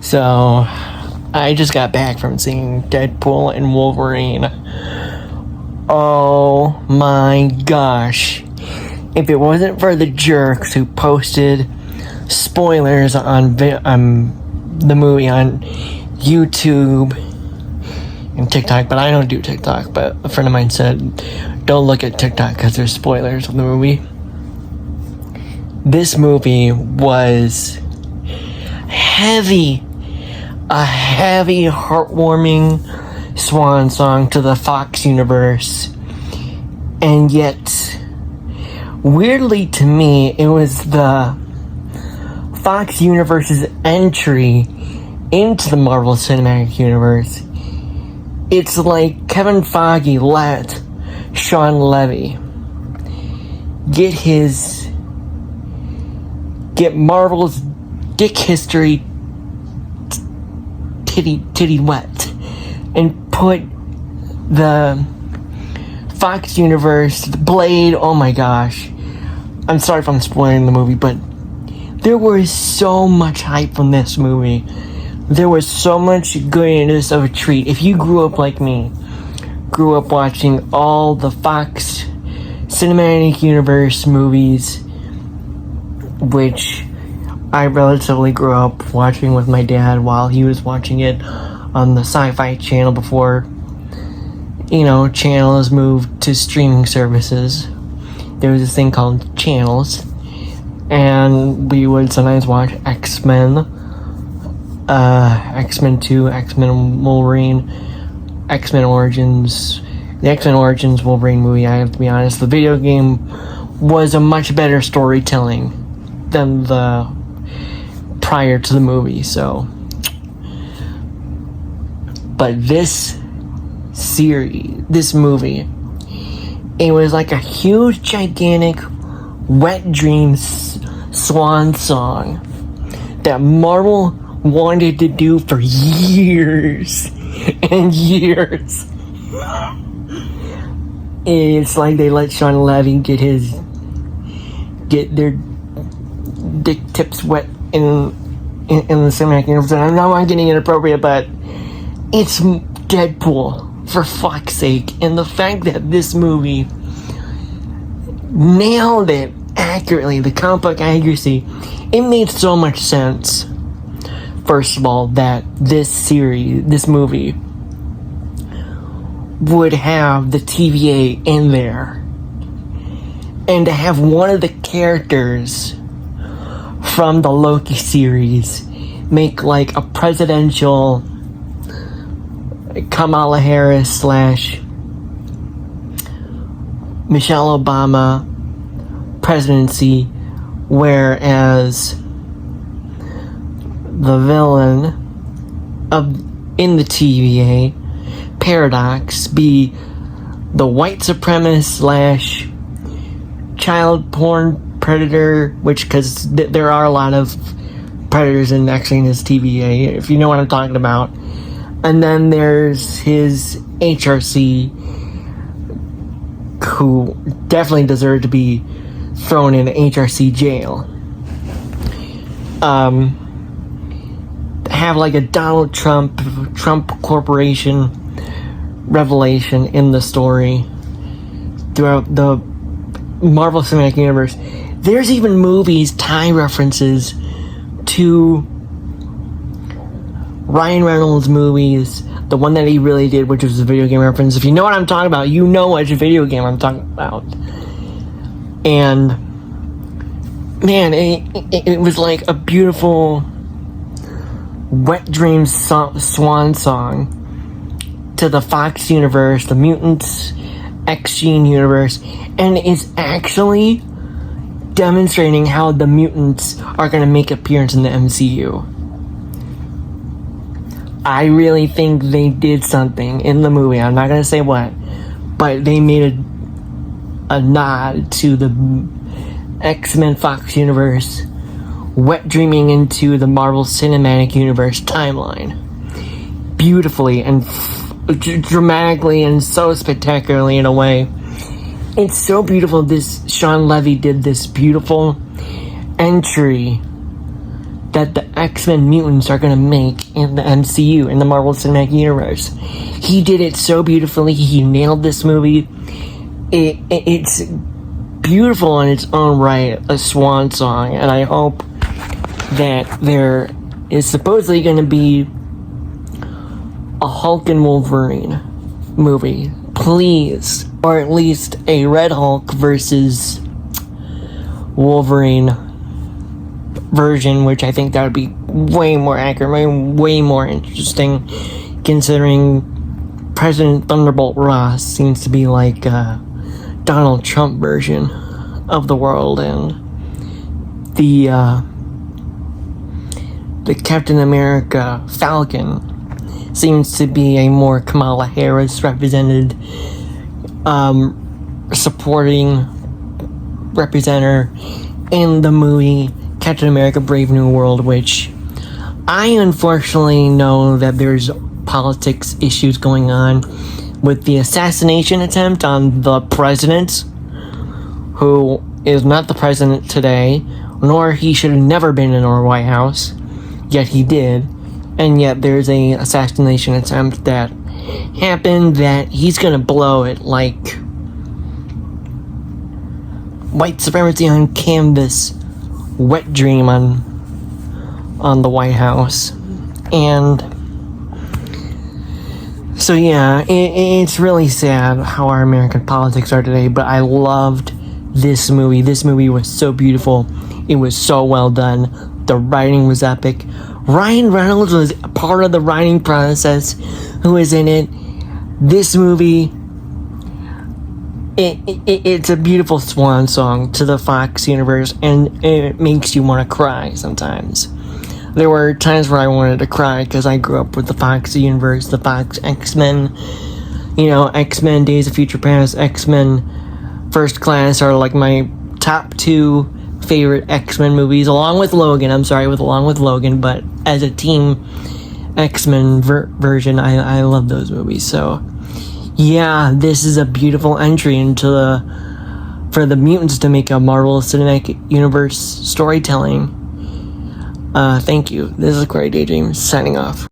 So, I just got back from seeing Deadpool and Wolverine. Oh my gosh. If it wasn't for the jerks who posted spoilers on the movie on YouTube and TikTok, but I don't do TikTok, but a friend of mine said, don't look at TikTok because there's spoilers of the movie. This movie was a heavy, heartwarming swan song to the Fox universe. And yet, weirdly to me, it was the Fox universe's entry into the Marvel Cinematic Universe. It's like Kevin Feige let Sean Levy get Marvel's dick history titty wet and put the Fox universe, the Blade, oh my gosh. I'm sorry if I'm spoiling the movie, but there was so much hype from this movie. There was so much goodness of a treat. If you grew up like me, grew up watching all the Fox Cinematic Universe movies, which I relatively grew up watching with my dad while he was watching it on the Sci-Fi Channel before, channels moved to streaming services. There was this thing called channels, and we would sometimes watch X-Men, X-Men 2, X-Men Wolverine, X-Men Origins. The X-Men Origins Wolverine movie, I have to be honest, the video game was a much better storytelling than the prior to the movie, so. But this movie, it was like a huge, gigantic, wet dream swan song that Marvel wanted to do for years and years. It's like they let Sean Levy get their dick tips wet in the cinematic universe. And I know I'm getting inappropriate, but it's Deadpool, for fuck's sake. And the fact that this movie nailed it accurately, the comic book accuracy, it made so much sense. First of all, that this movie would have the TVA in there, and to have one of the characters from the Loki series make like a presidential Kamala Harris / Michelle Obama presidency, whereas the villain in the TVA Paradox be the white supremacist / child porn predator, because there are a lot of predators in this TVA, if you know what I'm talking about. And then there's his HRC, who definitely deserved to be thrown in HRC jail. Have like a Donald Trump Corporation revelation in the story throughout the Marvel Cinematic Universe. There's even movies tie references to Ryan Reynolds movies, the one that he really did, which was a video game reference. If you know what I'm talking about, you know which video game I'm talking about. And man, it was like a beautiful wet dream swan song to the Fox universe, the Mutants X-Gene universe, and it's actually demonstrating how the mutants are going to make an appearance in the MCU. I really think they did something in the movie. I'm not going to say what, but they made a nod to the X-Men Fox universe wet dreaming into the Marvel Cinematic Universe timeline beautifully and dramatically and so spectacularly in a way. It's so beautiful. Sean Levy did this beautiful entry that the X-Men mutants are gonna make in the MCU, in the Marvel Cinematic Universe. He did it so beautifully. He nailed this movie. It's beautiful in its own right, a swan song, and I hope that there is supposedly going to be a Hulk and Wolverine movie, please, or at least a Red Hulk versus Wolverine version, which I think that would be way more accurate, way more interesting, considering President Thunderbolt Ross seems to be like Donald Trump version of the world, and the Captain America Falcon seems to be a more Kamala Harris represented supporting representative in the movie Captain America Brave New World, which I unfortunately know that there's politics issues going on with the assassination attempt on the president, who is not the president today, nor he should have never been in our White House, yet he did, and yet there's a assassination attempt that happened that he's gonna blow it like white supremacy on canvas, wet dream on the White House. And so yeah, it's really sad how our American politics are today, but I loved this movie. This movie was so beautiful. It was so well done. The writing was epic. Ryan Reynolds was part of the writing process, who was in it. This movie, it's a beautiful swan song to the Fox universe, and it makes you want to cry sometimes. There were times where I wanted to cry because I grew up with the Fox universe, the Fox X-Men, X-Men Days of Future Past, X-Men First Class are like my top two favorite X-Men movies, along with Logan, but as a team X-Men version, I love those movies. So yeah, this is a beautiful entry into for the mutants to make a Marvel Cinematic Universe storytelling. Thank you. This is Corey Daydream signing off.